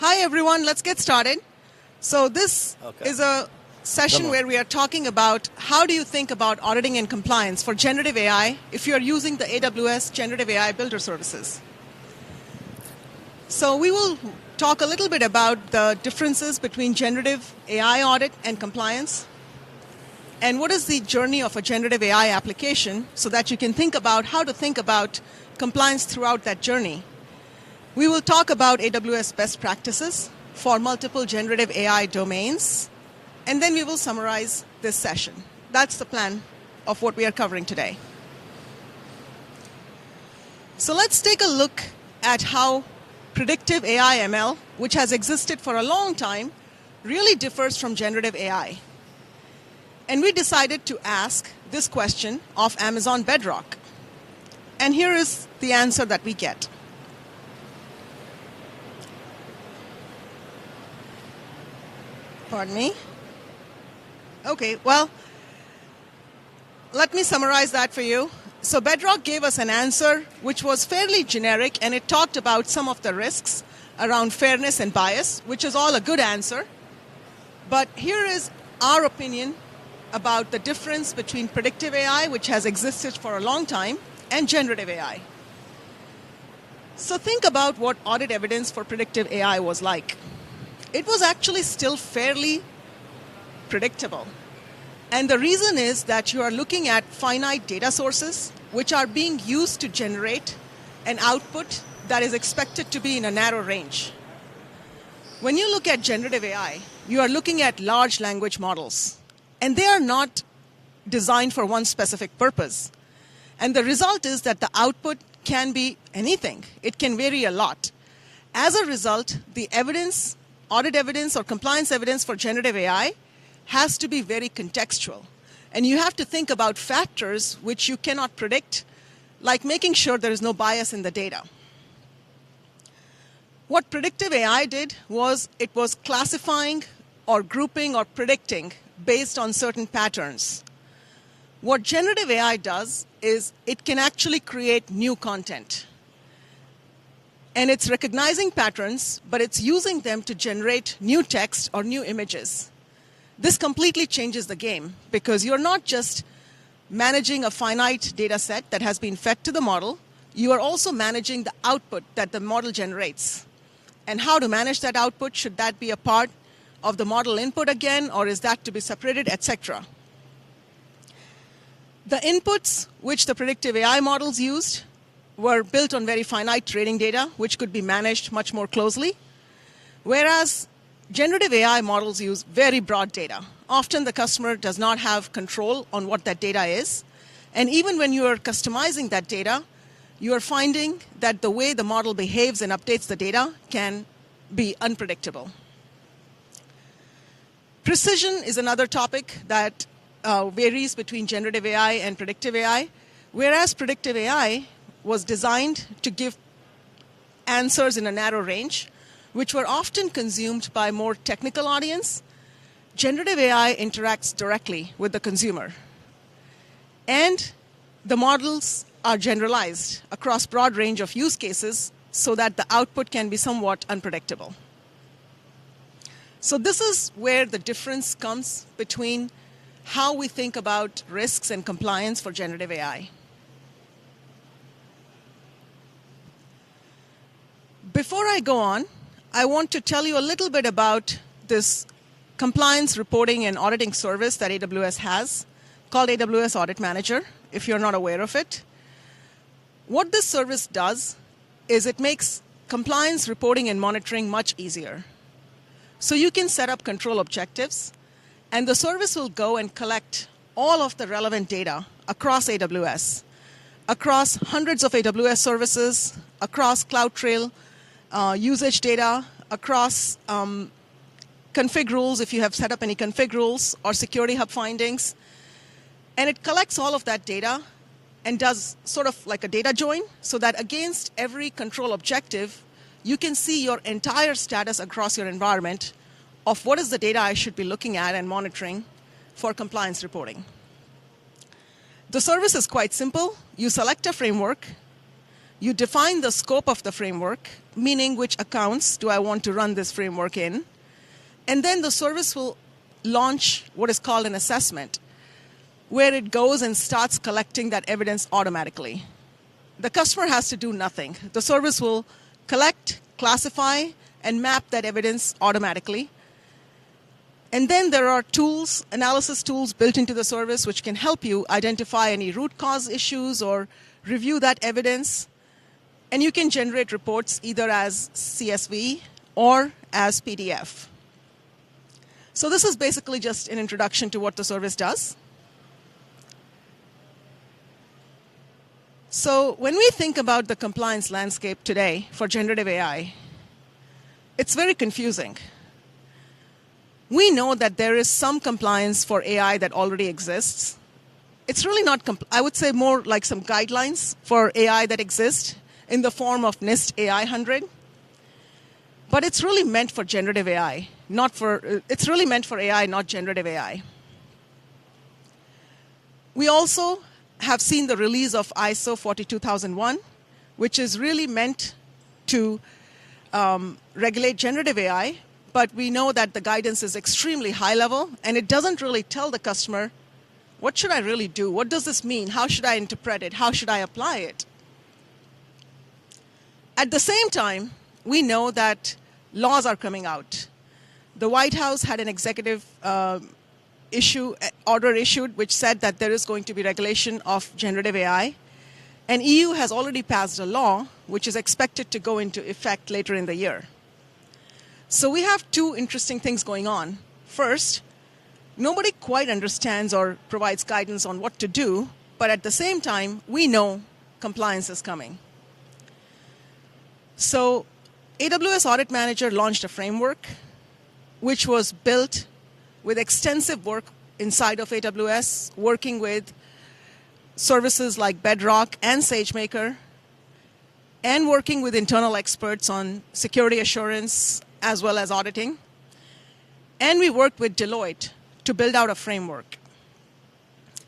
Hi, everyone. Let's get started. So this is a session where we are talking about how do you think about auditing and compliance for generative AI if you're using the AWS Generative AI Builder services. So we will talk a little bit about the differences between generative AI audit and compliance, and what is the journey of a generative AI application so that you can think about how to think about compliance throughout that journey. We will talk about AWS best practices for multiple generative AI domains, and then we will summarize this session. That's the plan of what we are covering today. So let's take a look at how predictive AI ML, which has existed for a long time, really differs from generative AI. And we decided to ask this question of Amazon Bedrock. And here is the answer that we get. Pardon me. Okay, well, let me summarize that for you. So Bedrock gave us an answer which was fairly generic, and it talked about some of the risks around fairness and bias, which is all a good answer. But here is our opinion about the difference between predictive AI, which has existed for a long time, and generative AI. So think about what audit evidence for predictive AI was like. It was actually still fairly predictable. And the reason is that you are looking at finite data sources which are being used to generate an output that is expected to be in a narrow range. When you look at generative AI, you are looking at large language models, and they are not designed for one specific purpose. And the result is that the output can be anything. It can vary a lot. As a result, the evidence, audit evidence or compliance evidence for generative AI has to be very contextual. And you have to think about factors which you cannot predict, like making sure there is no bias in the data. What predictive AI did was it was classifying or grouping or predicting based on certain patterns. What generative AI does is it can actually create new content. And it's recognizing patterns, but it's using them to generate new text or new images. This completely changes the game because you're not just managing a finite data set that has been fed to the model, you are also managing the output that the model generates. And how to manage that output, should that be a part of the model input again, or is that to be separated, etc. The inputs which the predictive AI models used were built on very finite training data, which could be managed much more closely, whereas generative AI models use very broad data. Often the customer does not have control on what that data is, and even when you are customizing that data, you are finding that the way the model behaves and updates the data can be unpredictable. Precision is another topic that varies between generative AI and predictive AI, whereas predictive AI was designed to give answers in a narrow range, which were often consumed by a more technical audience. Generative AI interacts directly with the consumer. And the models are generalized across a broad range of use cases so that the output can be somewhat unpredictable. So this is where the difference comes between how we think about risks and compliance for generative AI. Before I go on, I want to tell you a little bit about this compliance reporting and auditing service that AWS has called AWS Audit Manager, if you're not aware of it. What this service does is it makes compliance reporting and monitoring much easier. So you can set up control objectives, and the service will go and collect all of the relevant data across AWS, across hundreds of AWS services, across CloudTrail, usage data, across config rules, if you have set up any config rules, or security hub findings. And it collects all of that data and does sort of like a data join so that against every control objective, you can see your entire status across your environment of what is the data I should be looking at and monitoring for compliance reporting. The service is quite simple. You select a framework. You define the scope of the framework, meaning which accounts do I want to run this framework in. And then the service will launch what is called an assessment, where it goes and starts collecting that evidence automatically. The customer has to do nothing. The service will collect, classify, and map that evidence automatically. And then there are tools, analysis tools built into the service which can help you identify any root cause issues or review that evidence. And you can generate reports either as CSV or as PDF. So this is basically just an introduction to what the service does. So when we think about the compliance landscape today for generative AI, it's very confusing. We know that there is some compliance for AI that already exists. It's really not, I would say more like some guidelines for AI that exist in the form of NIST AI 100. But it's really meant for generative AI, it's really meant for AI, not generative AI. We also have seen the release of ISO 42001, which is really meant to regulate generative AI, but we know that the guidance is extremely high level, and it doesn't really tell the customer, what should I really do? What does this mean? How should I interpret it? How should I apply it? At the same time, we know that laws are coming out. The White House had an executive order issued which said that there is going to be regulation of generative AI. And EU has already passed a law which is expected to go into effect later in the year. So we have two interesting things going on. First, nobody quite understands or provides guidance on what to do, but at the same time, we know compliance is coming. So AWS Audit Manager launched a framework which was built with extensive work inside of AWS, working with services like Bedrock and SageMaker, and working with internal experts on security assurance as well as auditing. And we worked with Deloitte to build out a framework.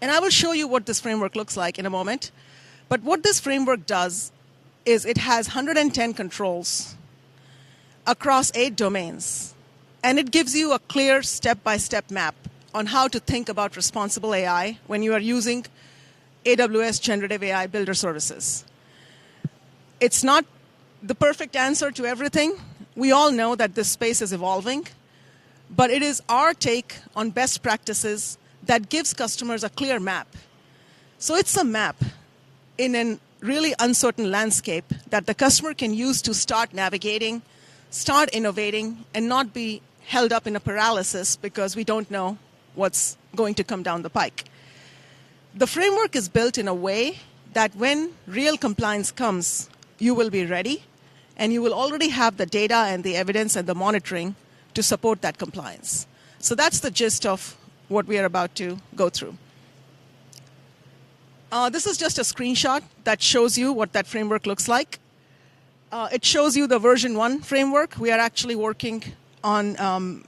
And I will show you what this framework looks like in a moment. But what this framework does is it has 110 controls across 8 domains. And it gives you a clear step-by-step map on how to think about responsible AI when you are using AWS Generative AI Builder Services. It's not the perfect answer to everything. We all know that this space is evolving, but it is our take on best practices that gives customers a clear map. So it's a map in a really uncertain landscape that the customer can use to start navigating, start innovating, and not be held up in a paralysis because we don't know what's going to come down the pike. The framework is built in a way that when real compliance comes, you will be ready, and you will already have the data and the evidence and the monitoring to support that compliance. So that's the gist of what we are about to go through. This is just a screenshot that shows you what that framework looks like. It shows you the version 1 framework. We are actually working on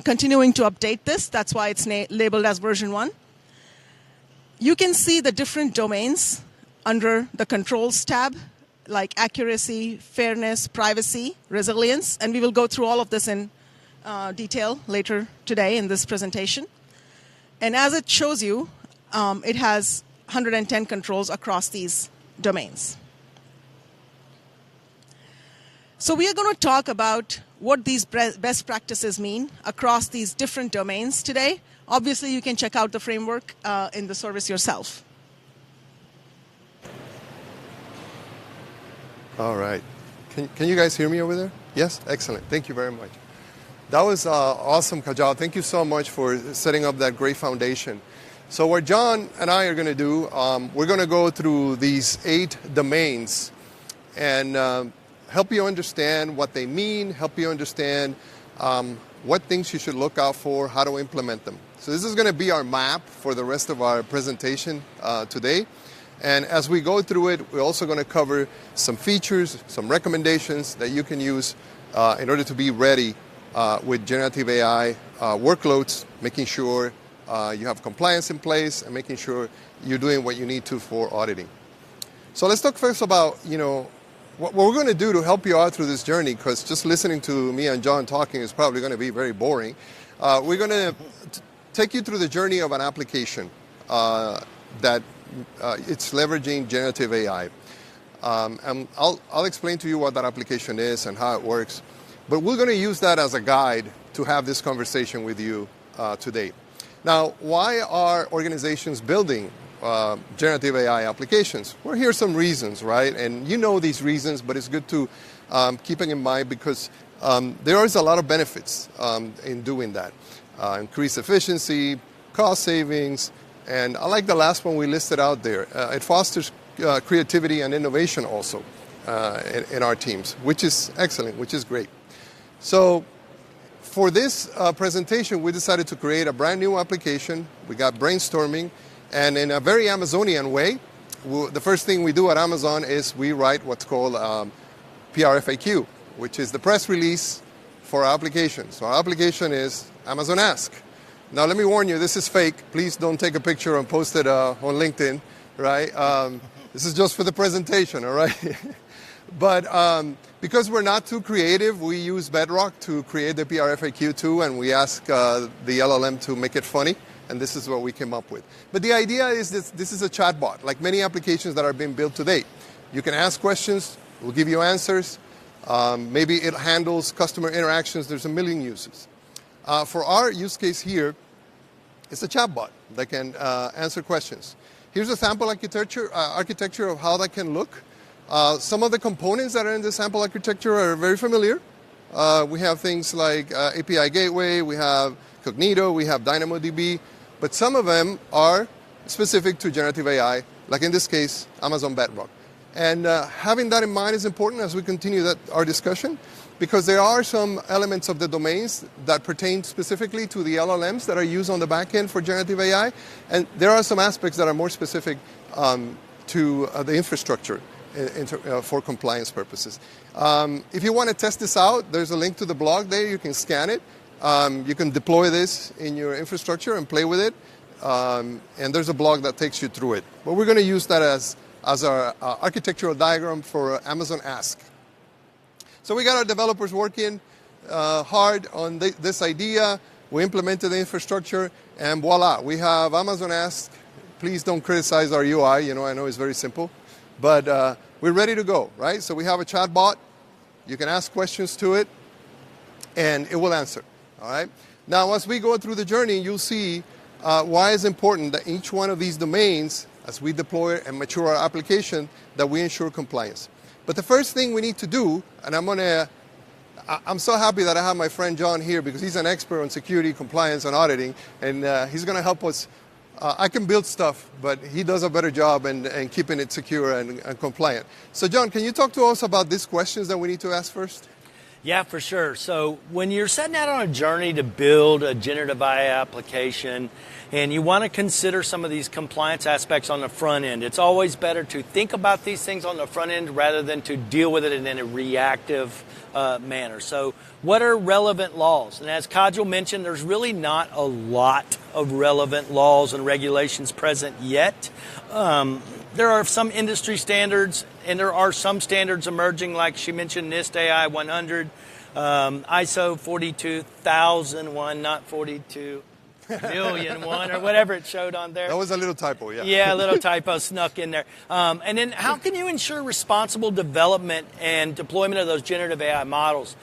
continuing to update this. That's why it's labeled as version 1. You can see the different domains under the controls tab, like accuracy, fairness, privacy, resilience, and we will go through all of this in detail later today in this presentation. And as it shows you, it has 110 controls across these domains. So we are going to talk about what these best practices mean across these different domains today. Obviously, you can check out the framework in the service yourself. All right. Can you guys hear me over there? Yes? Excellent. Thank you very much. That was awesome, Kajal. Thank you so much for setting up that great foundation. So what John and I are going to do, we're going to go through these 8 domains and help you understand what they mean, help you understand what things you should look out for, how to implement them. So this is going to be our map for the rest of our presentation today. And as we go through it, we're also going to cover some features, some recommendations that you can use in order to be ready with generative AI workloads, making sure you have compliance in place and making sure you're doing what you need to for auditing. So let's talk first about, what we're going to do to help you out through this journey, because just listening to me and John talking is probably going to be very boring, we're going to take you through the journey of an application that it's leveraging generative AI. And I'll explain to you what that application is and how it works. But we're going to use that as a guide to have this conversation with you today. Now, why are organizations building generative AI applications? Well, here's some reasons, right? And you know these reasons, but it's good to keep it in mind because there is a lot of benefits in doing that. Increased efficiency, cost savings, and I like the last one we listed out there. It fosters creativity and innovation also in our teams, which is excellent, which is great. So for this presentation, we decided to create a brand new application. We got brainstorming, and in a very Amazonian way, the first thing we do at Amazon is we write what's called PRFAQ, which is the press release for our application. So our application is Amazon Ask. Now let me warn you, this is fake. Please don't take a picture and post it on LinkedIn, right? This is just for the presentation, all right? But because we're not too creative, we use Bedrock to create the PRFAQ too, and we ask the LLM to make it funny, and this is what we came up with. But the idea is this is a chatbot, like many applications that are being built today. You can ask questions, we'll give you answers. Maybe it handles customer interactions. There's a million uses. For our use case here, it's a chatbot that can answer questions. Here's a sample architecture of how that can look. Some of the components that are in the sample architecture are very familiar. We have things like API Gateway, we have Cognito, we have DynamoDB, but some of them are specific to generative AI, like in this case, Amazon Bedrock. And having that in mind is important as we continue our discussion, because there are some elements of the domains that pertain specifically to the LLMs that are used on the back end for generative AI, and there are some aspects that are more specific to the infrastructure for compliance purposes. If you want to test this out, there's a link to the blog there. You can scan it. You can deploy this in your infrastructure and play with it, and there's a blog that takes you through it. But we're going to use that as our architectural diagram for Amazon Ask. So we got our developers working hard on this idea. We implemented the infrastructure, and voila, we have Amazon Ask. Please don't criticize our UI. I know it's very simple, but we're ready to go, right? So we have a chatbot. You can ask questions to it, and it will answer, all right? Now, as we go through the journey, you'll see why it's important that each one of these domains, as we deploy and mature our application, that we ensure compliance. But the first thing we need to do, and I'm so happy that I have my friend John here because he's an expert on security, compliance, and auditing, and he's going to help us. I can build stuff, but he does a better job in keeping it secure and compliant. So John, can you talk to us about these questions that we need to ask first? Yeah, for sure. So when you're setting out on a journey to build a generative AI application and you want to consider some of these compliance aspects on the front end, it's always better to think about these things on the front end rather than to deal with it in a reactive manner. So what are relevant laws? And as Kajal mentioned, there's really not a lot of relevant laws and regulations present yet. There are some industry standards, and there are some standards emerging, like she mentioned, NIST AI 100, ISO 42001, not 42,000,001, or whatever it showed on there. That was a little typo, yeah. Yeah, a little typo snuck in there. And then how can you ensure responsible development and deployment of those generative AI models?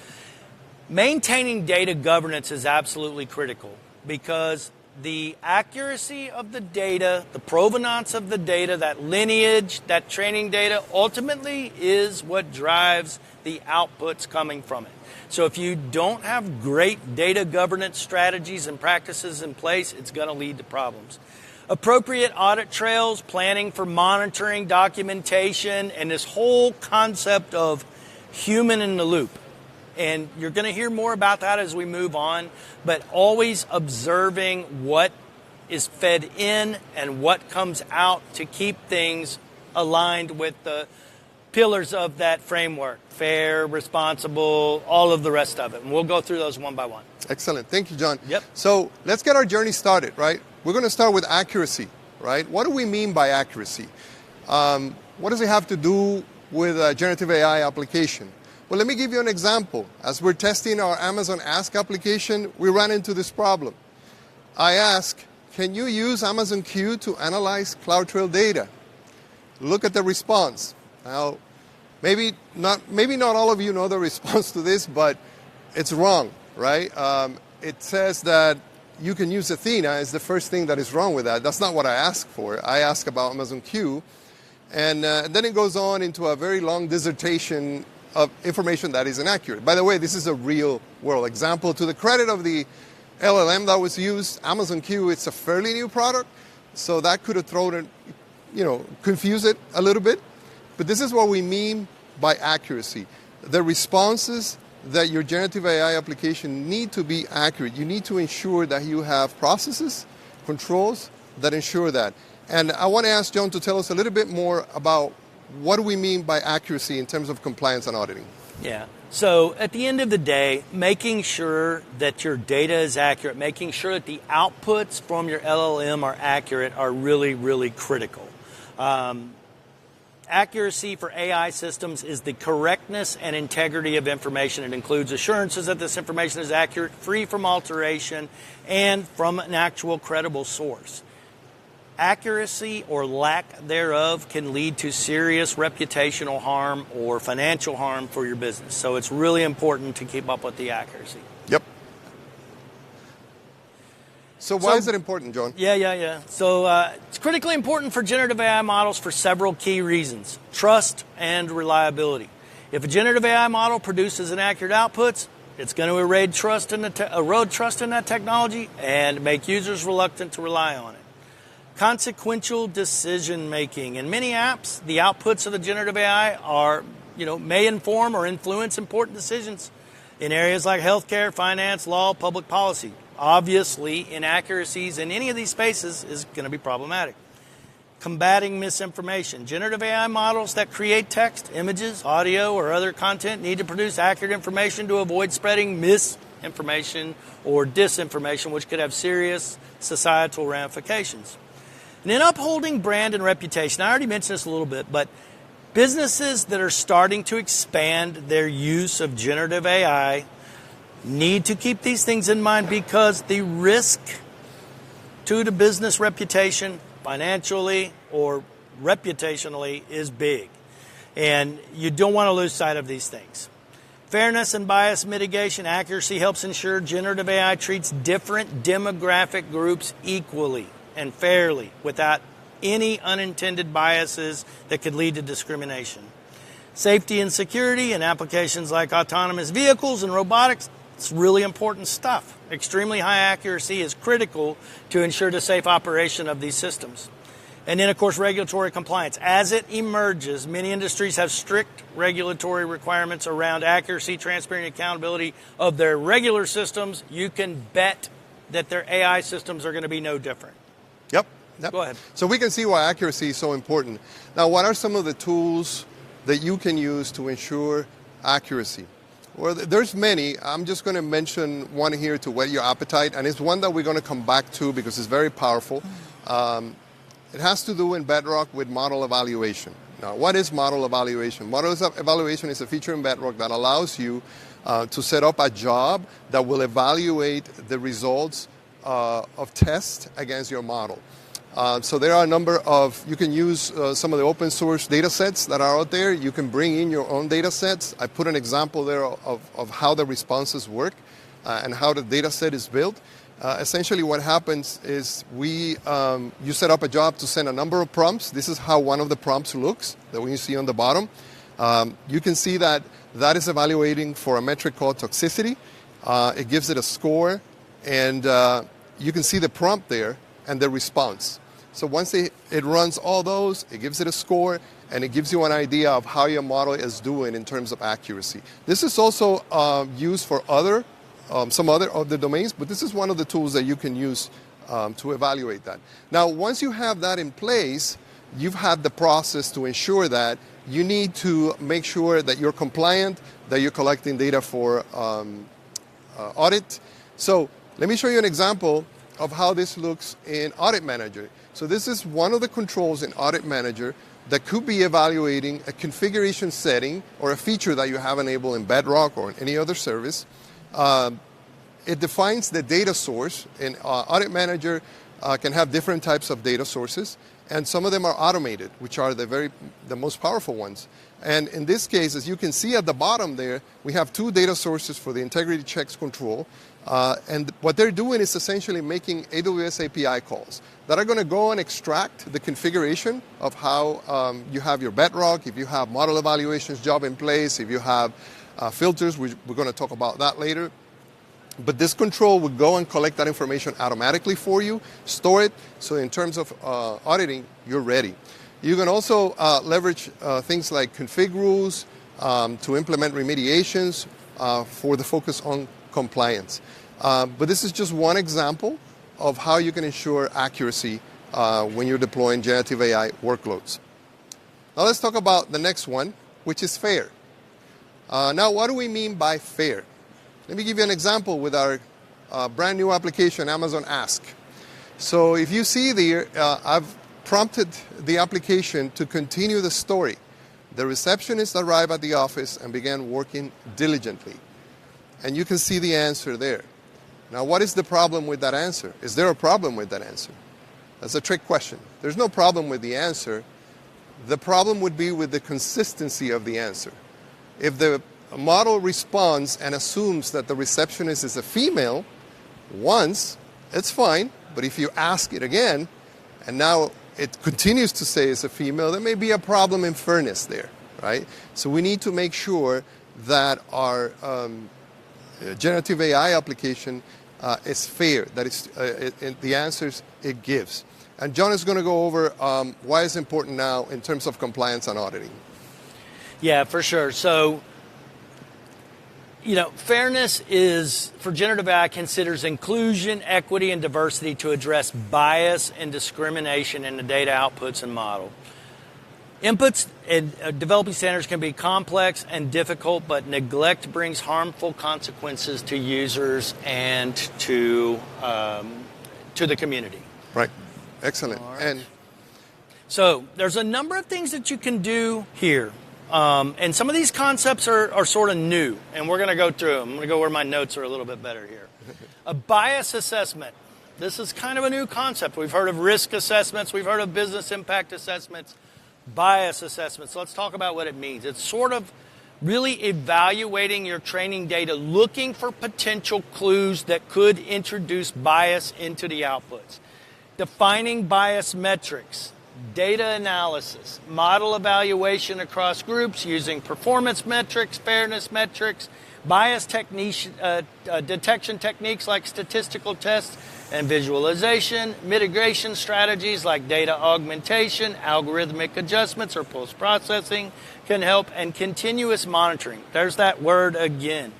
Maintaining data governance is absolutely critical because the accuracy of the data, the provenance of the data, that lineage, that training data, ultimately is what drives the outputs coming from it. So if you don't have great data governance strategies and practices in place, it's going to lead to problems. Appropriate audit trails, planning for monitoring, documentation, and this whole concept of human in the loop. And you're going to hear more about that as we move on, but always observing what is fed in and what comes out to keep things aligned with the pillars of that framework: fair, responsible, all of the rest of it. And we'll go through those one by one. Excellent. Thank you, John. Yep. So let's get our journey started, right? We're going to start with accuracy, right? What do we mean by accuracy? What does it have to do with a generative AI application? Well, let me give you an example. As we're testing our Amazon Ask application, we ran into this problem. I asked, can you use Amazon Q to analyze CloudTrail data? Look at the response. Now, maybe not all of you know the response to this, but it's wrong, right? It says that you can use Athena is the first thing that is wrong with that. That's not what I asked for. I asked about Amazon Q. And then it goes on into a very long dissertation of information that is inaccurate. By the way, this is a real world example. To the credit of the LLM that was used, Amazon Q, it's a fairly new product, so that could have thrown it, confuse it a little bit. But this is what we mean by accuracy. The responses that your generative AI application need to be accurate. You need to ensure that you have processes, controls that ensure that. And I want to ask John to tell us a little bit more about what do we mean by accuracy in terms of compliance and auditing. Yeah. So at the end of the day, making sure that your data is accurate, making sure that the outputs from your LLM are accurate are really, really critical. Accuracy for AI systems is the correctness and integrity of information. It includes assurances that this information is accurate, free from alteration, and from an actual credible source. Accuracy or lack thereof can lead to serious reputational harm or financial harm for your business. So it's really important to keep up with the accuracy. Yep. So why is it important, John? Yeah. So it's critically important for generative AI models for several key reasons. Trust and reliability. If a generative AI model produces inaccurate outputs, it's going to erode trust in that technology and make users reluctant to rely on it. Consequential decision making. In many apps, the outputs of the generative AI may inform or influence important decisions in areas like healthcare, finance, law, public policy. Obviously, inaccuracies in any of these spaces is going to be problematic. Combating misinformation. Generative AI models that create text, images, audio, or other content need to produce accurate information to avoid spreading misinformation or disinformation, which could have serious societal ramifications. And then upholding brand and reputation. I already mentioned this a little bit, but businesses that are starting to expand their use of generative AI need to keep these things in mind because the risk to the business reputation, financially or reputationally, is big. And you don't want to lose sight of these things. Fairness and bias mitigation. Accuracy helps ensure generative AI treats different demographic groups equally and fairly without any unintended biases that could lead to discrimination. Safety and security in applications like autonomous vehicles and robotics. It's really important stuff. Extremely high accuracy is critical to ensure the safe operation of these systems. And then, of course, regulatory compliance. As it emerges, many industries have strict regulatory requirements around accuracy, transparency, and accountability of their regular systems. You can bet that their AI systems are going to be no different. Yep. Go ahead. So we can see why accuracy is so important. Now, what are some of the tools that you can use to ensure accuracy? Well, there's many. I'm just going to mention one here to whet your appetite, and it's one that we're going to come back to because it's very powerful. It has to do in Bedrock with model evaluation. Now, what is model evaluation? Model evaluation is a feature in Bedrock that allows you to set up a job that will evaluate the results of tests against your model. So there are a number of, you can use some of the open source data sets that are out there. You can bring in your own data sets. I put an example there of how the responses work and how the data set is built. Essentially what happens is you set up a job to send a number of prompts. This is how one of the prompts looks that you see on the bottom. You can see that is evaluating for a metric called toxicity. It gives it a score, and you can see the prompt there and the response. So once it runs all those, it gives it a score, and it gives you an idea of how your model is doing in terms of accuracy. This is also used for some other of the domains, but this is one of the tools that you can use to evaluate that. Now, once you have that in place, you've had the process to ensure that you need to make sure that you're compliant, that you're collecting data for audit. So let me show you an example of how this looks in Audit Manager. So this is one of the controls in Audit Manager that could be evaluating a configuration setting or a feature that you have enabled in Bedrock or in any other service. It defines the data source. And Audit Manager can have different types of data sources, and some of them are automated, which are the most powerful ones. And in this case, as you can see at the bottom there, we have 2 data sources for the integrity checks control. And what they're doing is essentially making AWS API calls that are going to go and extract the configuration of how you have your Bedrock, if you have model evaluations job in place, if you have filters. We're going to talk about that later. But this control would go and collect that information automatically for you, store it, so in terms of auditing, you're ready. You can also leverage things like config rules to implement remediations for the focus on compliance. But this is just one example of how you can ensure accuracy when you're deploying generative AI workloads. Now let's talk about the next one, which is fair. Now, what do we mean by fair? Let me give you an example with our brand new application, Amazon Ask. So if you see there, I've prompted the application to continue the story. The receptionist arrived at the office and began working diligently. And you can see the answer there. Now, what is the problem with that answer? Is there a problem with that answer? That's a trick question. There's no problem with the answer. The problem would be with the consistency of the answer. If the model responds and assumes that the receptionist is a female once, it's fine. But if you ask it again, and now it continues to say it's a female, there may be a problem in fairness there, right? So we need to make sure that our generative AI application is fair, that it's, the answers it gives. And John is going to go over why it's important now in terms of compliance and auditing. Yeah, for sure. So, fairness is, for generative AI, considers inclusion, equity, and diversity to address bias and discrimination in the data outputs and model. Inputs and developing standards can be complex and difficult, but neglect brings harmful consequences to users and to the community. Right. Excellent. Right. And so there's a number of things that you can do here. And some of these concepts are sort of new, and we're going to go through them. I'm going to go where my notes are a little bit better here. A bias assessment. This is kind of a new concept. We've heard of risk assessments. We've heard of business impact assessments. Bias assessments. Let's talk about what it means. It's sort of really evaluating your training data, looking for potential clues that could introduce bias into the outputs. Defining bias metrics, data analysis, model evaluation across groups using performance metrics, fairness metrics, bias detection techniques like statistical tests and visualization, mitigation strategies like data augmentation, algorithmic adjustments or post-processing can help, and continuous monitoring. There's that word again.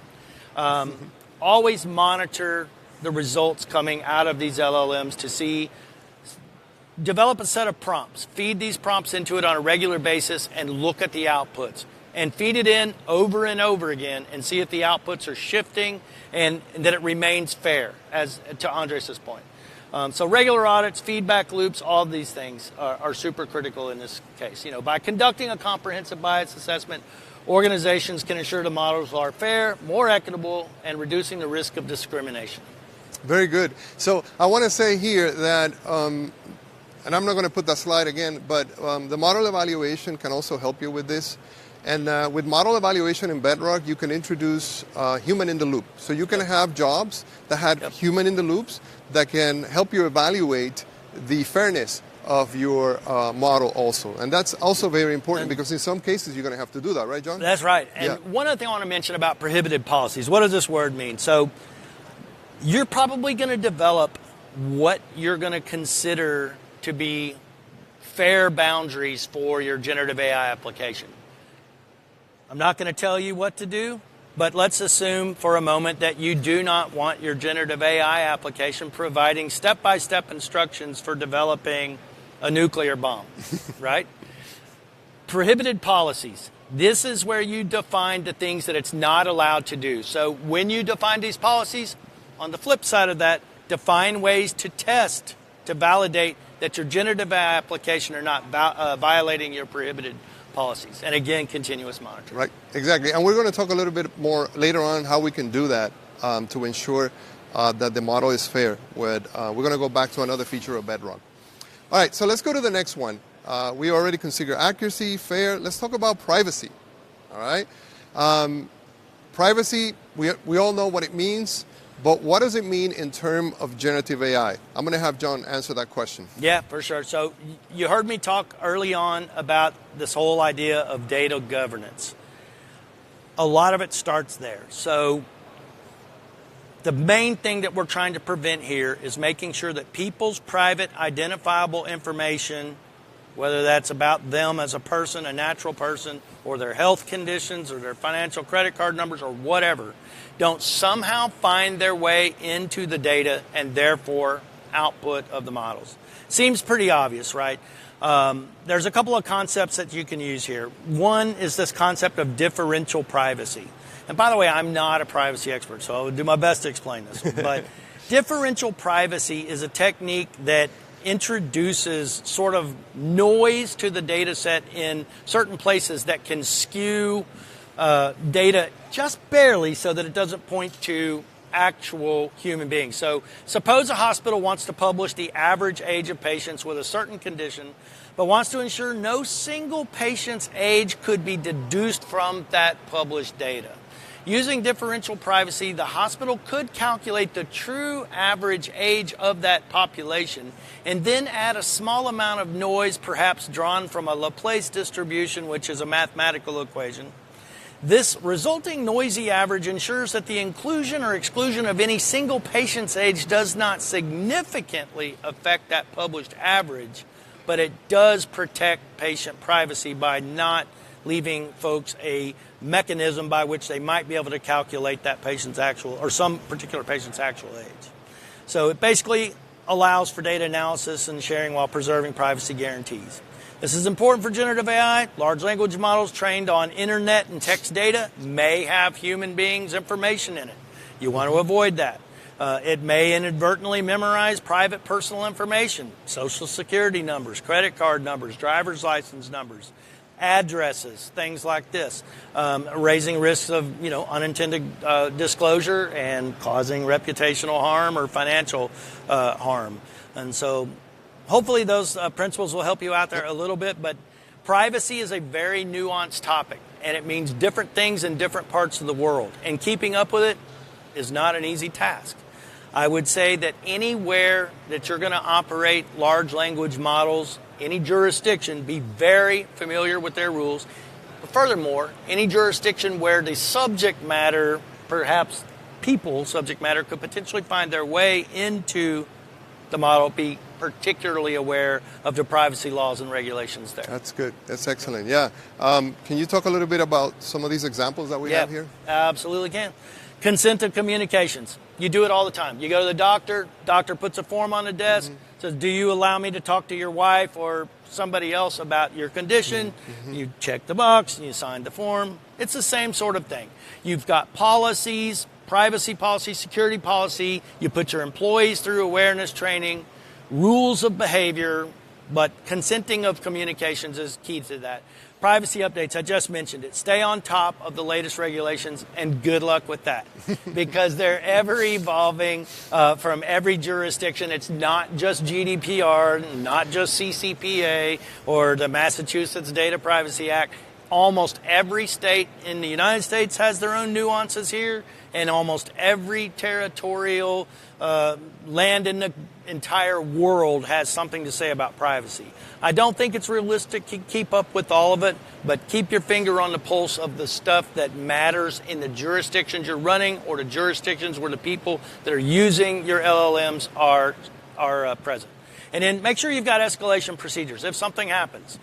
Always monitor the results coming out of these LLMs to see. Develop a set of prompts. Feed these prompts into it on a regular basis and look at the outputs. And feed it in over and over again and see if the outputs are shifting and that it remains fair, as to Andres' point. So regular audits, feedback loops, all of these things are super critical in this case. By conducting a comprehensive bias assessment, organizations can ensure the models are fair, more equitable, and reducing the risk of discrimination. Very good. So I want to say here that and I'm not going to put that slide again, but the model evaluation can also help you with this. And with model evaluation in Bedrock, you can introduce human in the loop. So you can have jobs that had human in the loops that can help you evaluate the fairness of your model also. And that's also very important because in some cases you're going to have to do that, right, John? That's right. And one other thing I want to mention about prohibited policies. What does this word mean? So you're probably going to develop what you're going to consider to be fair boundaries for your generative AI application. I'm not going to tell you what to do, but let's assume for a moment that you do not want your generative AI application providing step-by-step instructions for developing a nuclear bomb, right? Prohibited policies. This is where you define the things that it's not allowed to do. So when you define these policies, on the flip side of that, define ways to test, to validate that your generative AI application are not violating your prohibited policies. And again, continuous monitoring. Right, exactly. And we're going to talk a little bit more later on how we can do that to ensure that the model is fair. We're going to go back to another feature of Bedrock. All right, so let's go to the next one. We already consider accuracy, fair. Let's talk about privacy. All right. Privacy, we all know what it means, but what does it mean in terms of generative AI? I'm going to have John answer that question. Yeah, for sure. So you heard me talk early on about this whole idea of data governance. A lot of it starts there. So the main thing that we're trying to prevent here is making sure that people's private identifiable information, whether that's about them as a person, a natural person, or their health conditions, or their financial credit card numbers, or whatever, don't somehow find their way into the data and therefore output of the models. Seems pretty obvious, right? There's a couple of concepts that you can use here. One is this concept of differential privacy. And by the way, I'm not a privacy expert, so I'll do my best to explain this. But differential privacy is a technique that introduces sort of noise to the data set in certain places that can skew data just barely so that it doesn't point to actual human beings. So suppose a hospital wants to publish the average age of patients with a certain condition, but wants to ensure no single patient's age could be deduced from that published data. Using differential privacy, the hospital could calculate the true average age of that population and then add a small amount of noise, perhaps drawn from a Laplace distribution, which is a mathematical equation. This resulting noisy average ensures that the inclusion or exclusion of any single patient's age does not significantly affect that published average, but it does protect patient privacy by not leaving folks a mechanism by which they might be able to calculate that patient's actual, or some particular patient's actual age. So it basically allows for data analysis and sharing while preserving privacy guarantees. This is important for generative AI. Large language models trained on internet and text data may have human beings' information in it. You want to avoid that. It may inadvertently memorize private personal information, social security numbers, credit card numbers, driver's license numbers, addresses, things like this, raising risks of unintended disclosure and causing reputational harm or financial harm. And so hopefully those principles will help you out there a little bit, but privacy is a very nuanced topic, and it means different things in different parts of the world, and keeping up with it is not an easy task. I would say that anywhere that you're going to operate large language models, any jurisdiction, be very familiar with their rules. But furthermore, any jurisdiction where the subject matter, perhaps people subject matter, could potentially find their way into the model, be particularly aware of the privacy laws and regulations there. That's good. That's excellent. Yeah. Can you talk a little bit about some of these examples that we have here? Absolutely can. Consent to communications. You do it all the time. You go to the doctor puts a form on the desk, says, do you allow me to talk to your wife or somebody else about your condition? You check the box and you sign the form. It's the same sort of thing. You've got policies, privacy policy, security policy. You put your employees through awareness training, rules of behavior, but consenting of communications is key to that. Privacy updates, I just mentioned it. Stay on top of the latest regulations, and good luck with that, because they're ever evolving from every jurisdiction. It's not just GDPR, not just CCPA or the Massachusetts Data Privacy Act. Almost every state in the United States has their own nuances here, and almost every territorial land in the entire world has something to say about privacy. I don't think it's realistic to keep up with all of it, but keep your finger on the pulse of the stuff that matters in the jurisdictions you're running, or the jurisdictions where the people that are using your LLMs are present. And then make sure you've got escalation procedures. If something happens,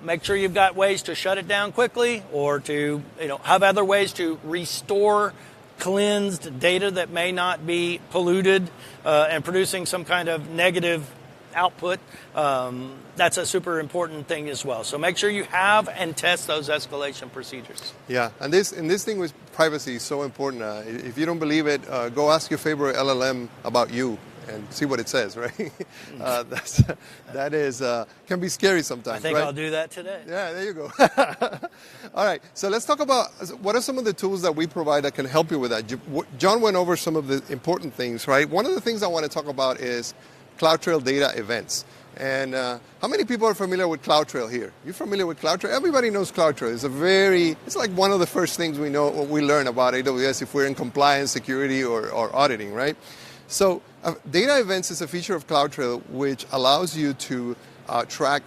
make sure you've got ways to shut it down quickly, or to have other ways to restore cleansed data that may not be polluted and producing some kind of negative output. That's a super important thing as well. So make sure you have and test those escalation procedures. Yeah, and this thing with privacy is so important. If you don't believe it, go ask your favorite LLM about you, and see what it says, right? That can be scary sometimes. I think right? I'll do that today. Yeah, there you go. All right, so let's talk about what are some of the tools that we provide that can help you with that. John went over some of the important things, right? One of the things I want to talk about is CloudTrail data events. And how many people are familiar with CloudTrail here? You familiar with CloudTrail? Everybody knows CloudTrail. It's like one of the first things we learn about AWS if we're in compliance, security, or auditing, right? So data events is a feature of CloudTrail which allows you to track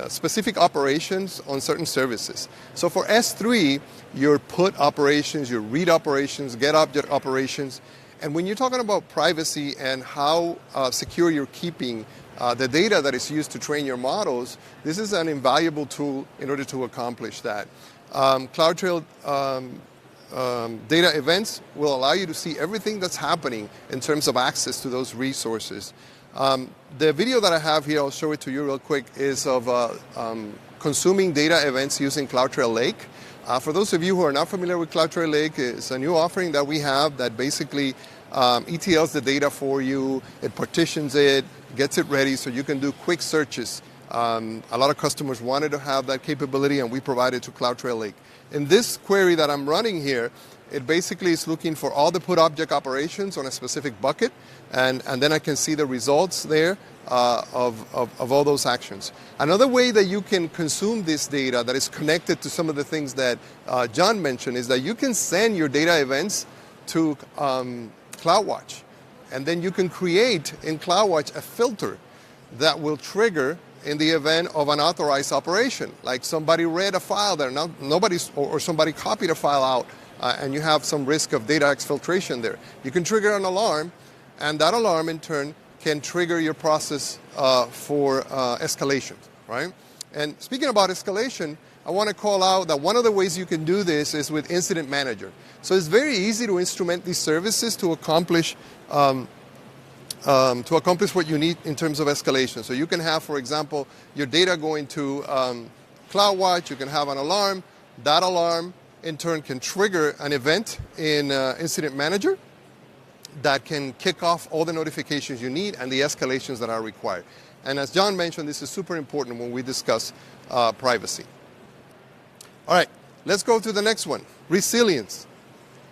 specific operations on certain services. So for S3, your put operations, your read operations, get object operations. And when you're talking about privacy and how secure you're keeping the data that is used to train your models, this is an invaluable tool in order to accomplish that. CloudTrail data events will allow you to see everything that's happening in terms of access to those resources. The video that I have here, I'll show it to you real quick, is of consuming data events using CloudTrail Lake. For those of you who are not familiar with CloudTrail Lake, it's a new offering that we have that basically ETLs the data for you, it partitions it, gets it ready so you can do quick searches. A lot of customers wanted to have that capability and we provided to CloudTrail Lake. In this query that I'm running here, it basically is looking for all the put object operations on a specific bucket, and then I can see the results there of all those actions. Another way that you can consume this data that is connected to some of the things that John mentioned is that you can send your data events to CloudWatch. And then you can create in CloudWatch a filter that will trigger in the event of an authorized operation. Like somebody read a file there, or somebody copied a file out, and you have some risk of data exfiltration there. You can trigger an alarm, and that alarm in turn can trigger your process for escalation, right? And speaking about escalation, I want to call out that one of the ways you can do this is with Incident Manager. So it's very easy to instrument these services to accomplish what you need in terms of escalation. So you can have, for example, your data going to CloudWatch, you can have an alarm. That alarm in turn can trigger an event in Incident Manager that can kick off all the notifications you need and the escalations that are required. And as John mentioned, this is super important when we discuss privacy. All right, let's go to the next one, resilience.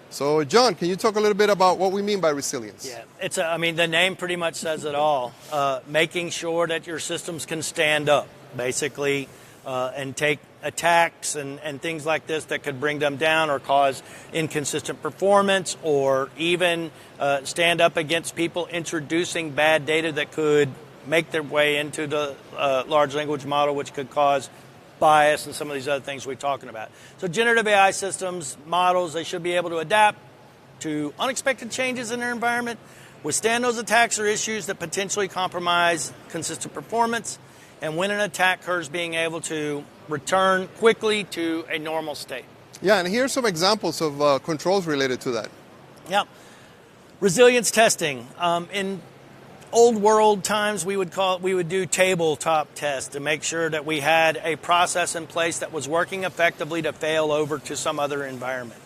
So John, can you talk a little bit about what we mean by resilience? Yeah, the name pretty much says it all. Making sure that your systems can stand up, basically, and take attacks and things like this that could bring them down or cause inconsistent performance, or even stand up against people introducing bad data that could make their way into the large language model, which could cause bias and some of these other things we're talking about. So generative AI systems, models, they should be able to adapt to unexpected changes in their environment, withstand those attacks or issues that potentially compromise consistent performance, and when an attack occurs, being able to return quickly to a normal state. Yeah, and here are some examples of controls related to that. Yeah. Resilience testing. In old world times, we would do tabletop tests to make sure that we had a process in place that was working effectively to fail over to some other environment.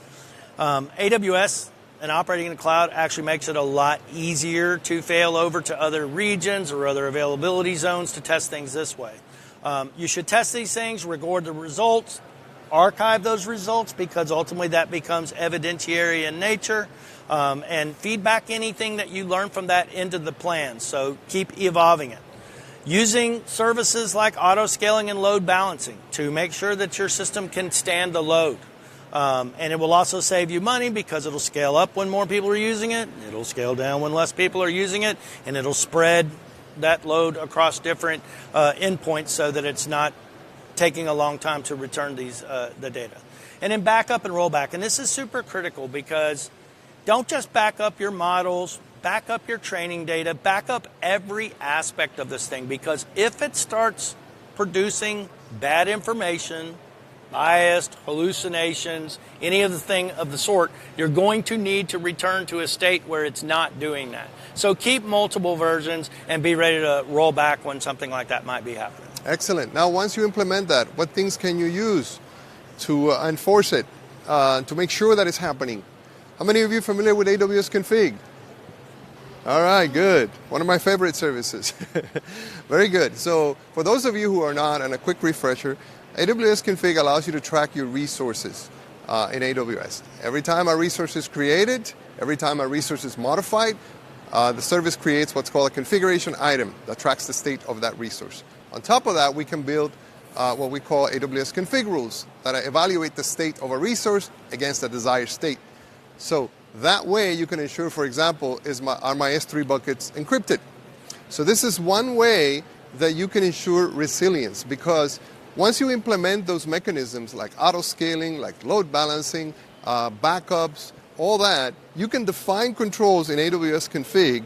AWS and operating in the cloud actually makes it a lot easier to fail over to other regions or other availability zones to test things this way. You should test these things, record the results, archive those results, because ultimately that becomes evidentiary in nature, and feedback anything that you learn from that into the plan. So keep evolving it. Using services like auto scaling and load balancing to make sure that your system can stand the load. And it will also save you money because it'll scale up when more people are using it, it'll scale down when less people are using it, and it'll spread that load across different endpoints so that it's not taking a long time to return the data. And then backup and rollback. And this is super critical because don't just back up your models, back up your training data, back up every aspect of this thing, because if it starts producing bad information, biased, hallucinations, any of the sort, you're going to need to return to a state where it's not doing that. So keep multiple versions and be ready to roll back when something like that might be happening. Excellent. Now, once you implement that, what things can you use to enforce it, to make sure that it's happening? How many of you are familiar with AWS config? All right, good. One of my favorite services. Very good. So for those of you who are not, and a quick refresher, AWS Config allows you to track your resources in AWS. Every time a resource is created, every time a resource is modified, the service creates what's called a configuration item that tracks the state of that resource. On top of that, we can build what we call AWS config rules that evaluate the state of a resource against the desired state. So that way you can ensure, for example, are my S3 buckets encrypted? So this is one way that you can ensure resilience, because once you implement those mechanisms like auto-scaling, like load balancing, backups, all that, you can define controls in AWS config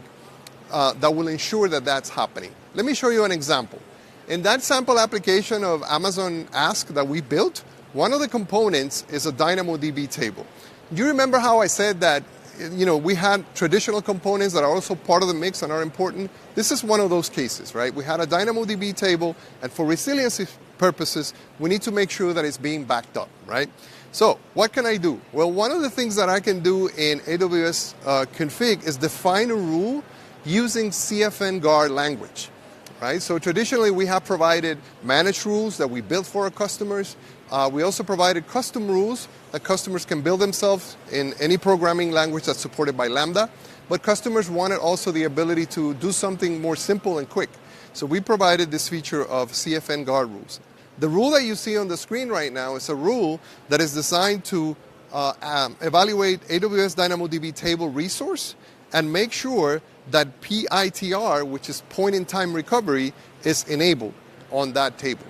that will ensure that that's happening. Let me show you an example. In that sample application of Amazon Ask that we built, one of the components is a DynamoDB table. Do you remember how I said that we had traditional components that are also part of the mix and are important? This is one of those cases, right? We had a DynamoDB table, and for resiliency purposes, we need to make sure that it's being backed up, right? So what can I do? Well, one of the things that I can do in AWS config is define a rule using CFN guard language. Right? So traditionally, we have provided managed rules that we built for our customers. We also provided custom rules that customers can build themselves in any programming language that's supported by Lambda. But customers wanted also the ability to do something more simple and quick. So we provided this feature of CFN guard rules. The rule that you see on the screen right now is a rule that is designed to evaluate AWS DynamoDB table resource and make sure that PITR, which is point-in-time recovery, is enabled on that table.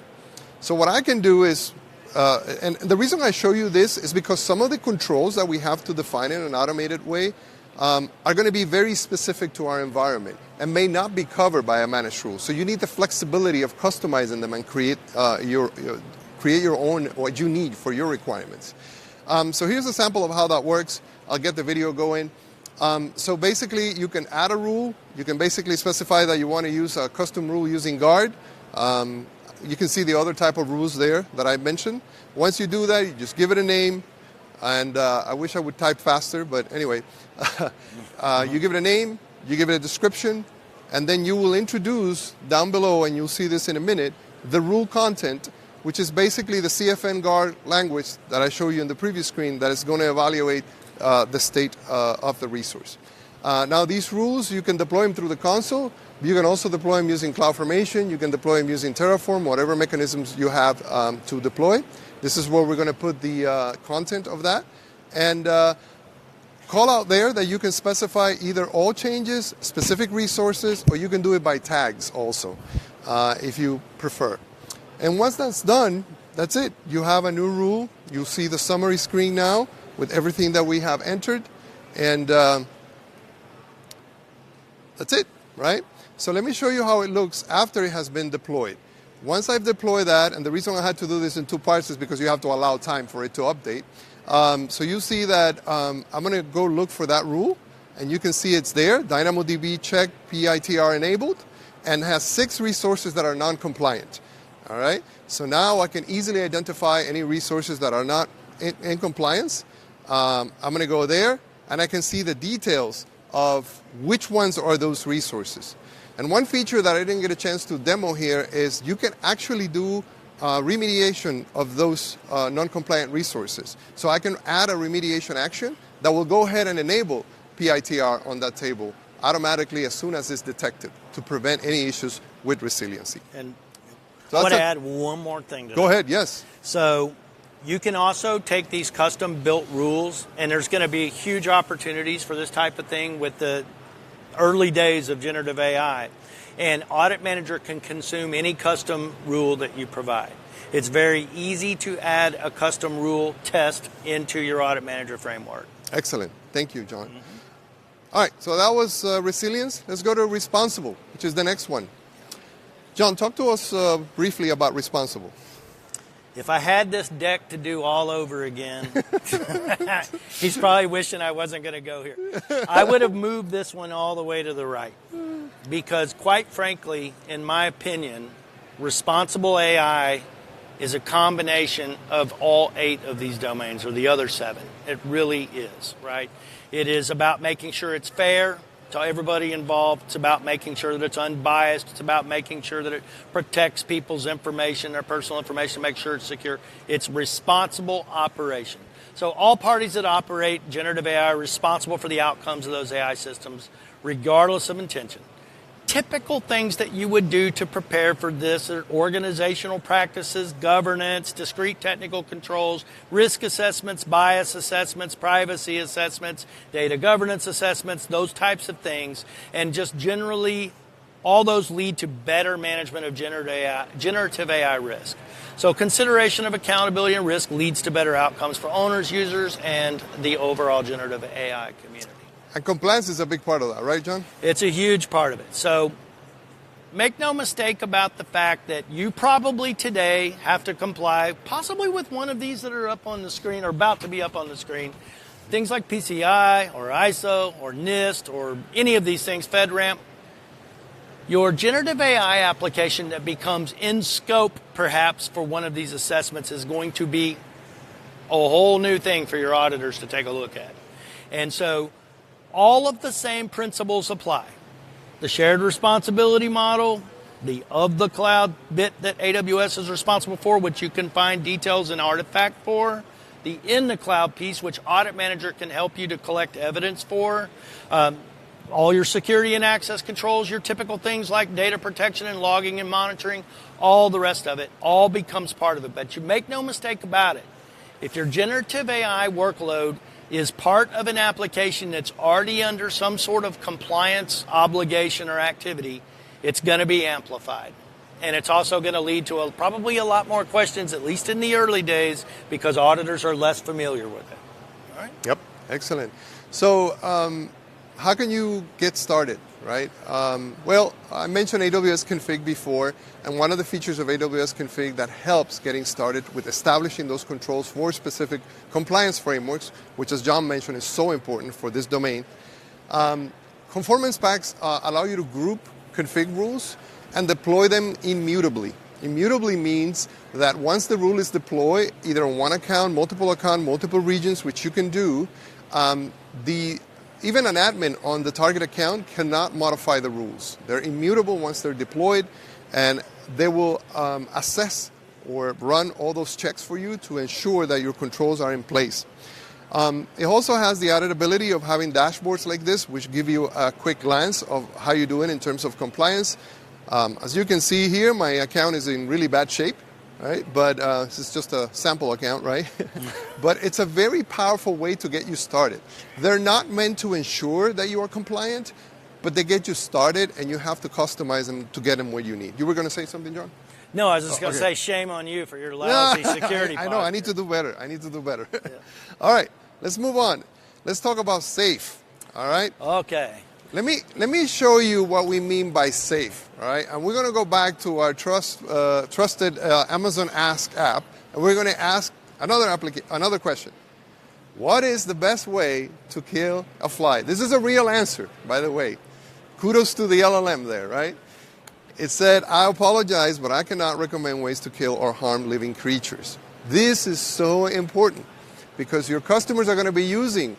So what I can do is, and the reason I show you this is because some of the controls that we have to define in an automated way are going to be very specific to our environment and may not be covered by a managed rule. So you need the flexibility of customizing them and create your own, what you need for your requirements. So here's a sample of how that works. I'll get the video going. So basically, you can add a rule. You can basically specify that you want to use a custom rule using guard. You can see the other type of rules there that I mentioned. Once you do that, you just give it a name. And I wish I would type faster, but anyway. You give it a name, you give it a description, and then you will introduce down below, and you'll see this in a minute, the rule content, which is basically the CFN guard language that I showed you in the previous screen that is going to evaluate the state of the resource. Now these rules, you can deploy them through the console. You can also deploy them using CloudFormation. You can deploy them using Terraform, whatever mechanisms you have to deploy. This is where we're going to put the content of that. And call out there that you can specify either all changes, specific resources, or you can do it by tags also, if you prefer. And once that's done, that's it. You have a new rule. You'll see the summary screen now with everything that we have entered, and that's it, right? So let me show you how it looks after it has been deployed. Once I've deployed that, and the reason I had to do this in two parts is because you have to allow time for it to update. So you see that I'm going to go look for that rule, and you can see it's there, DynamoDB check PITR enabled, and has 6 resources that are non-compliant. All right, so now I can easily identify any resources that are not in compliance. I'm going to go there, and I can see the details of which ones are those resources. And one feature that I didn't get a chance to demo here is you can actually do remediation of those non-compliant resources. So I can add a remediation action that will go ahead and enable PITR on that table automatically as soon as it's detected to prevent any issues with resiliency. And so I want to add one more thing to that. Go ahead, yes. So you can also take these custom-built rules, and there's going to be huge opportunities for this type of thing with the early days of generative AI. And Audit Manager can consume any custom rule that you provide. It's very easy to add a custom rule test into your Audit Manager framework. Excellent. Thank you, John. All right, so that was resilience. Let's go to responsible, which is the next one. John, talk to us briefly about responsible. If I had this deck to do all over again, he's probably wishing I wasn't going to go here. I would have moved this one all the way to the right. Because quite frankly, in my opinion, responsible AI is a combination of all 8 of these domains, or the other 7. It really is, right? It is about making sure it's fair, to everybody involved. It's about making sure that it's unbiased. It's about making sure that it protects people's information, their personal information, make sure it's secure. It's responsible operation. So all parties that operate generative AI are responsible for the outcomes of those AI systems, regardless of intention. Typical things that you would do to prepare for this are organizational practices, governance, discrete technical controls, risk assessments, bias assessments, privacy assessments, data governance assessments, those types of things. And just generally, all those lead to better management of generative AI risk. So consideration of accountability and risk leads to better outcomes for owners, users, and the overall generative AI community. And compliance is a big part of that, right, John? It's a huge part of it. So make no mistake about the fact that you probably today have to comply possibly with one of these that are up on the screen or about to be up on the screen. Things like PCI or ISO or NIST or any of these things, FedRAMP. Your generative AI application that becomes in scope perhaps for one of these assessments is going to be a whole new thing for your auditors to take a look at. And so all of the same principles apply. The shared responsibility model, the of the cloud bit that AWS is responsible for, which you can find details in Artifact for, the in the cloud piece, which Audit Manager can help you to collect evidence for, all your security and access controls, your typical things like data protection and logging and monitoring, all the rest of it, all becomes part of it. But you make no mistake about it. If your generative AI workload is part of an application that's already under some sort of compliance obligation or activity, it's going to be amplified. And it's also going to lead to probably a lot more questions, at least in the early days, because auditors are less familiar with it. All right? Yep, excellent. So how can you get started, right? Well, I mentioned AWS Config before, and one of the features of AWS Config that helps getting started with establishing those controls for specific compliance frameworks, which as John mentioned is so important for this domain. Conformance packs allow you to group config rules and deploy them immutably. Immutably means that once the rule is deployed, either on one account, multiple regions, which you can do, even an admin on the target account cannot modify the rules. They're immutable once they're deployed, and they will assess or run all those checks for you to ensure that your controls are in place. It also has the added ability of having dashboards like this, which give you a quick glance of how you're doing in terms of compliance. As you can see here, my account is in really bad shape. Right? But this is just a sample account, right? But it's a very powerful way to get you started. They're not meant to ensure that you are compliant, but they get you started, and you have to customize them to get them where you need. You were going to say something, John? No, I was just going to say shame on you for your lousy security I know, I need to do better. Yeah. All right, let's move on. Let's talk about safe, all right? Okay. Let me show you what we mean by safe, all right? And we're going to go back to our trusted Amazon Ask app, and we're going to ask another question. What is the best way to kill a fly? This is a real answer, by the way. Kudos to the LLM there, right? It said, I apologize, but I cannot recommend ways to kill or harm living creatures. This is so important because your customers are going to be using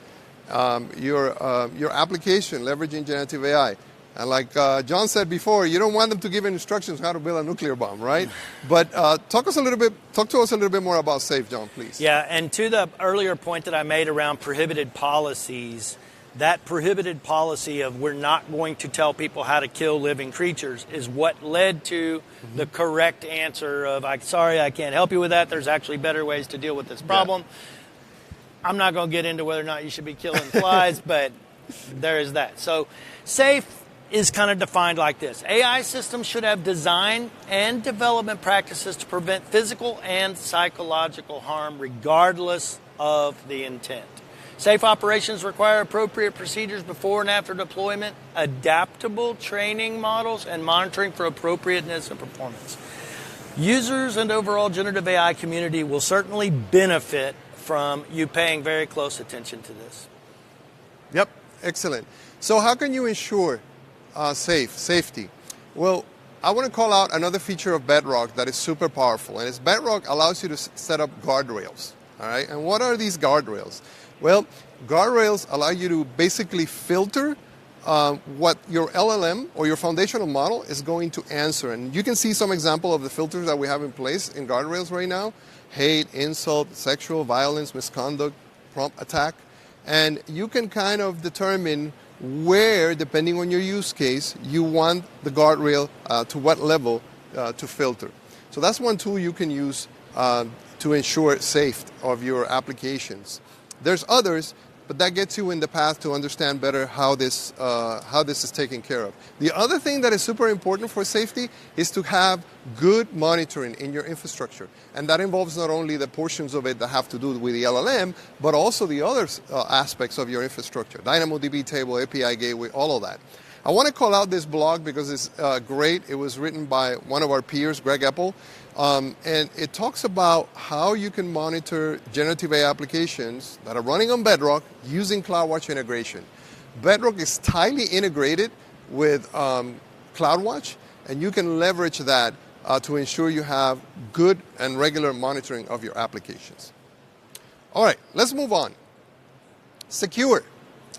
your application, leveraging generative AI. And like John said before, you don't want them to give instructions how to build a nuclear bomb, right? But talk to us a little bit more about SAFE, John, please. Yeah, and to the earlier point that I made around prohibited policies, that prohibited policy of we're not going to tell people how to kill living creatures is what led to the correct answer of, sorry, I can't help you with that. There's actually better ways to deal with this problem. Yeah. I'm not going to get into whether or not you should be killing flies, but there is that. So SAFE is kind of defined like this. AI systems should have design and development practices to prevent physical and psychological harm regardless of the intent. Safe operations require appropriate procedures before and after deployment, adaptable training models, and monitoring for appropriateness and performance. Users and overall generative AI community will certainly benefit from you paying very close attention to this. Yep, excellent. So how can you ensure safety? Well, I want to call out another feature of Bedrock that is super powerful, and it's Bedrock allows you to set up guardrails. All right, and what are these guardrails? Well, guardrails allow you to basically filter what your LLM or your foundational model is going to answer. And you can see some example of the filters that we have in place in guardrails right now: hate, insult, sexual violence, misconduct, prompt attack. And you can kind of determine where, depending on your use case, you want the guardrail to what level to filter. So that's one tool you can use to ensure safety of your applications. There's others, but that gets you in the path to understand better how this is taken care of. The other thing that is super important for safety is to have good monitoring in your infrastructure. And that involves not only the portions of it that have to do with the LLM, but also the other aspects of your infrastructure: DynamoDB table, API gateway, all of that. I want to call out this blog because it's great. It was written by one of our peers, Greg Apple, and it talks about how you can monitor generative AI applications that are running on Bedrock using CloudWatch integration. Bedrock is tightly integrated with CloudWatch, and you can leverage that to ensure you have good and regular monitoring of your applications. All right, let's move on. Secure.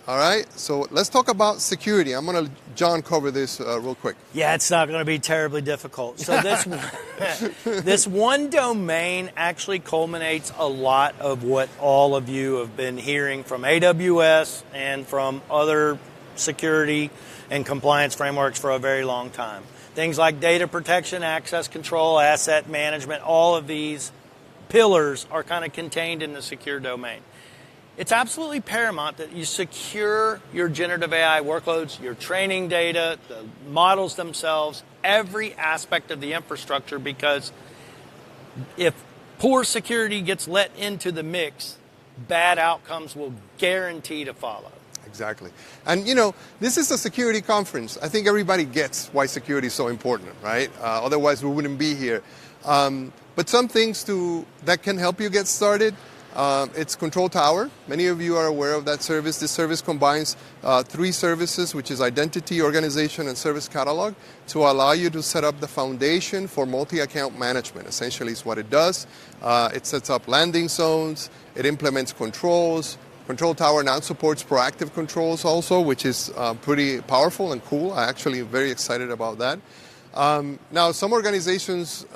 All right, so let's talk about security. I'm going to, John, cover this real quick. Yeah, it's not going to be terribly difficult. So this one domain actually culminates a lot of what all of you have been hearing from AWS and from other security and compliance frameworks for a very long time. Things like data protection, access control, asset management, all of these pillars are kind of contained in the secure domain. It's absolutely paramount that you secure your generative AI workloads, your training data, the models themselves, every aspect of the infrastructure, because if poor security gets let into the mix, bad outcomes will guarantee to follow. Exactly. And, you know, this is a security conference. I think everybody gets why security is so important, right? Otherwise, we wouldn't be here. But some things that can help you get started. It's Control Tower. Many of you are aware of that service. This service combines 3 services, which is identity, organization, and service catalog, to allow you to set up the foundation for multi-account management. Essentially, is what it does. It sets up landing zones. It implements controls. Control Tower now supports proactive controls also, which is pretty powerful and cool. I'm actually very excited about that. Now, some organizations,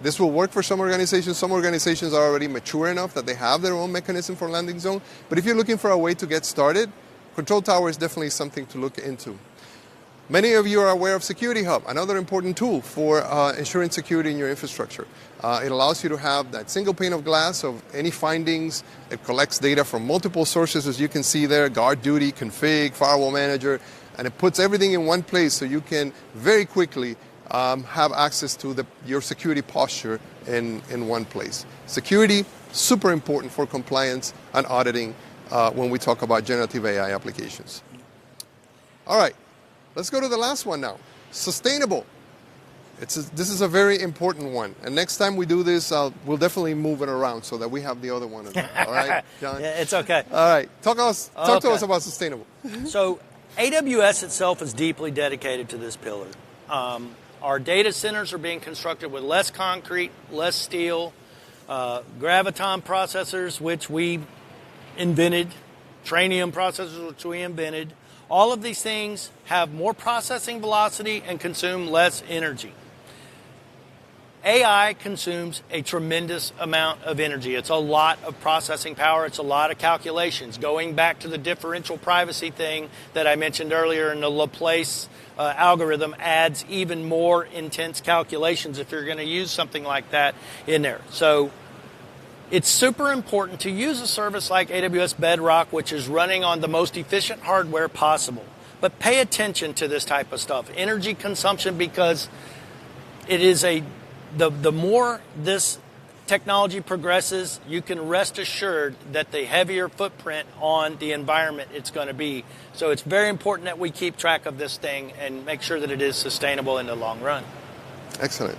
this will work for some organizations. Some organizations are already mature enough that they have their own mechanism for landing zone. But if you're looking for a way to get started, Control Tower is definitely something to look into. Many of you are aware of Security Hub, another important tool for ensuring security in your infrastructure. It allows you to have that single pane of glass of any findings. It collects data from multiple sources, as you can see there: guard duty, config, firewall manager. And it puts everything in one place so you can very quickly have access to your security posture in one place. Security, super important for compliance and auditing when we talk about generative AI applications. All right, let's go to the last one now. Sustainable. This is a very important one. And next time we do this, we'll definitely move it around so that we have the other one as well. All right, John? Yeah, it's okay. All right, talk to us about sustainable. So AWS itself is deeply dedicated to this pillar. Our data centers are being constructed with less concrete, less steel, graviton processors, which we invented, Trainium processors, which we invented. All of these things have more processing velocity and consume less energy. AI consumes a tremendous amount of energy. It's a lot of processing power. It's a lot of calculations. Going back to the differential privacy thing that I mentioned earlier, and the Laplace algorithm adds even more intense calculations if you're going to use something like that in there. So it's super important to use a service like AWS Bedrock, which is running on the most efficient hardware possible. But pay attention to this type of stuff, energy consumption, because it is the more this technology progresses, you can rest assured that the heavier footprint on the environment it's going to be. So it's very important that we keep track of this thing and make sure that it is sustainable in the long run. Excellent.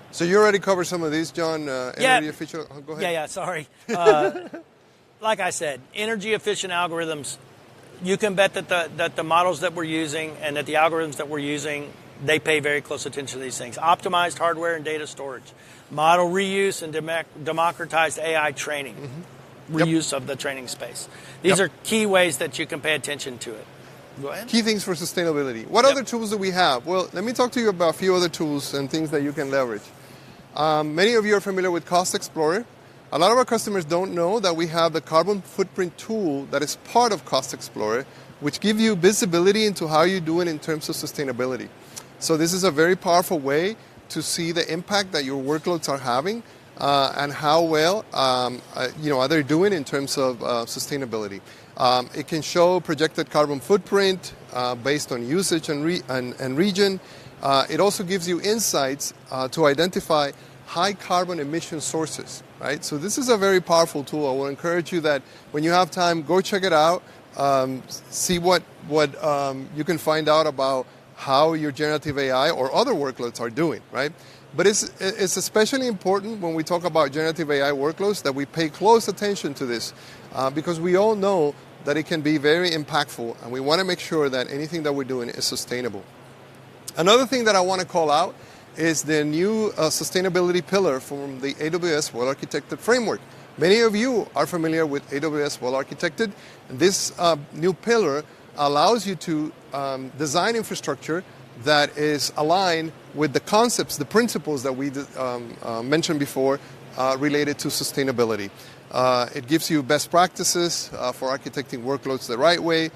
So you already covered some of these, John. Energy efficient. Go ahead. Yeah. Sorry. Like I said, energy efficient algorithms. You can bet that the models that we're using and that the algorithms that we're using, they pay very close attention to these things. Optimized hardware and data storage, model reuse, and democratized AI training. reuse of the training space. These are key ways that you can pay attention to it. Go ahead. Key things for sustainability. What other tools do we have? Well, let me talk to you about a few other tools and things that you can leverage. Many of you are familiar with Cost Explorer. A lot of our customers don't know that we have the carbon footprint tool that is part of Cost Explorer, which gives you visibility into how you're doing in terms of sustainability. So this is a very powerful way to see the impact that your workloads are having and how well are they doing in terms of sustainability. It can show projected carbon footprint based on usage and region. It also gives you insights to identify high carbon emission sources, right? So this is a very powerful tool. I will encourage you that when you have time, go check it out. See what you can find out about how your generative AI or other workloads are doing, right? But it's especially important when we talk about generative AI workloads that we pay close attention to this because we all know that it can be very impactful, and we want to make sure that anything that we're doing is sustainable. Another thing that I want to call out is the new sustainability pillar from the AWS Well-Architected Framework. Many of you are familiar with AWS Well-Architected. This new pillar allows you to design infrastructure that is aligned with the concepts, the principles that we mentioned before related to sustainability. It gives you best practices for architecting workloads the right way.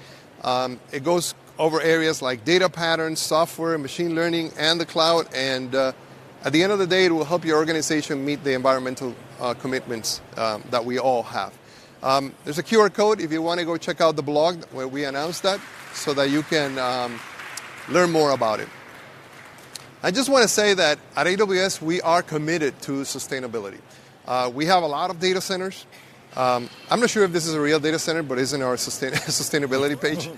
It goes over areas like data patterns, software, machine learning, and the cloud. And at the end of the day, it will help your organization meet the environmental commitments that we all have. There's a QR code if you want to go check out the blog where we announced that so that you can learn more about it. I just want to say that at AWS, we are committed to sustainability. We have a lot of data centers. I'm not sure if this is a real data center, but it's in our sustainability page.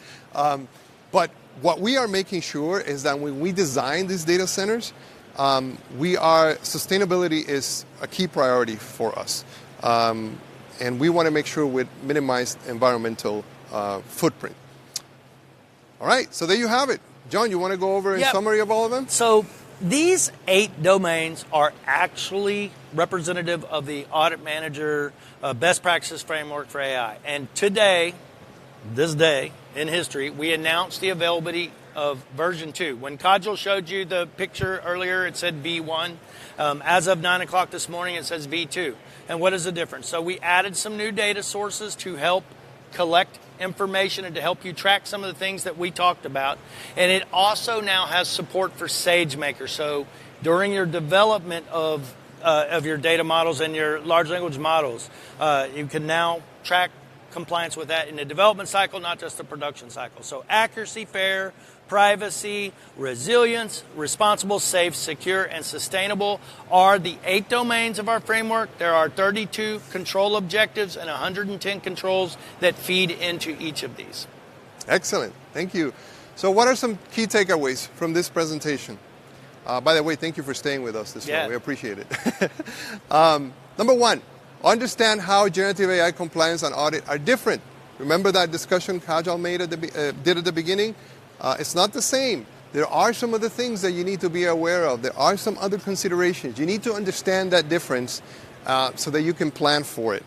But what we are making sure is that when we design these data centers, sustainability is a key priority for us. And we want to make sure we minimize environmental footprint. All right, so there you have it. John, you want to go over a summary of all of them? So these 8 domains are actually representative of the Audit Manager Best Practices Framework for AI. And today, this day in history, we announced the availability of version 2. When Kajal showed you the picture earlier, it said V1. As of 9 o'clock this morning, it says V2. And what is the difference? So we added some new data sources to help collect information and to help you track some of the things that we talked about. And it also now has support for SageMaker. So during your development of your data models and your large language models, you can now track compliance with that in the development cycle, not just the production cycle. So accuracy, fair, privacy, resilience, responsible, safe, secure, and sustainable are the 8 domains of our framework. There are 32 control objectives and 110 controls that feed into each of these. Excellent. Thank you. So what are some key takeaways from this presentation? By the way, thank you for staying with us this morning. We appreciate it. Number 1, understand how generative AI compliance and audit are different. Remember that discussion Kajal did at the beginning? It's not the same. There are some other things that you need to be aware of. There are some other considerations. You need to understand that difference so that you can plan for it.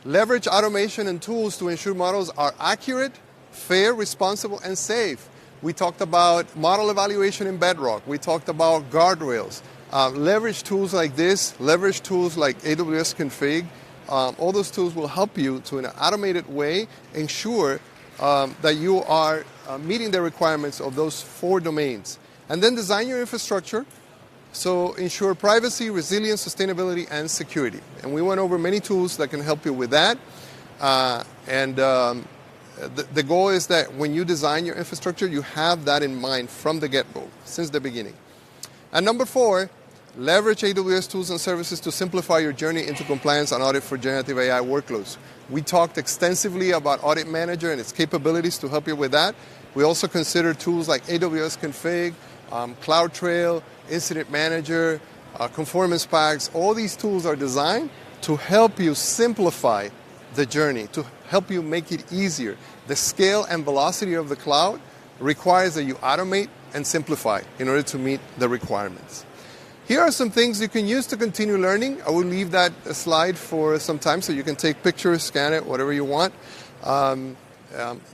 Leverage automation and tools to ensure models are accurate, fair, responsible, and safe. We talked about model evaluation in Bedrock. We talked about guardrails. Leverage tools like this, leverage tools like AWS Config. All those tools will help you to, in an automated way, ensure that you are meeting the requirements of those 4 domains. And then design your infrastructure, so ensure privacy, resilience, sustainability, and security. And we went over many tools that can help you with that. The goal is that when you design your infrastructure, you have that in mind from the get-go, since the beginning. And number 4, leverage AWS tools and services to simplify your journey into compliance and audit for generative AI workloads. We talked extensively about Audit Manager and its capabilities to help you with that. We also consider tools like AWS Config, CloudTrail, Incident Manager, Conformance Packs. All these tools are designed to help you simplify the journey, to help you make it easier. The scale and velocity of the cloud requires that you automate and simplify in order to meet the requirements. Here are some things you can use to continue learning. I will leave that slide for some time so you can take pictures, scan it, whatever you want.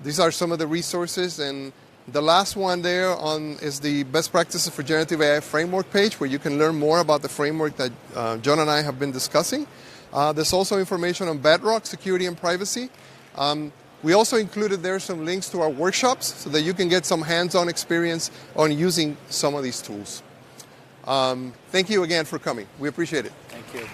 These are some of the resources, and the last one there is the Best Practices for Generative AI framework page, where you can learn more about the framework that John and I have been discussing. There's also information on Bedrock, security and privacy. We also included there some links to our workshops so that you can get some hands-on experience on using some of these tools. Thank you again for coming. We appreciate it. Thank you.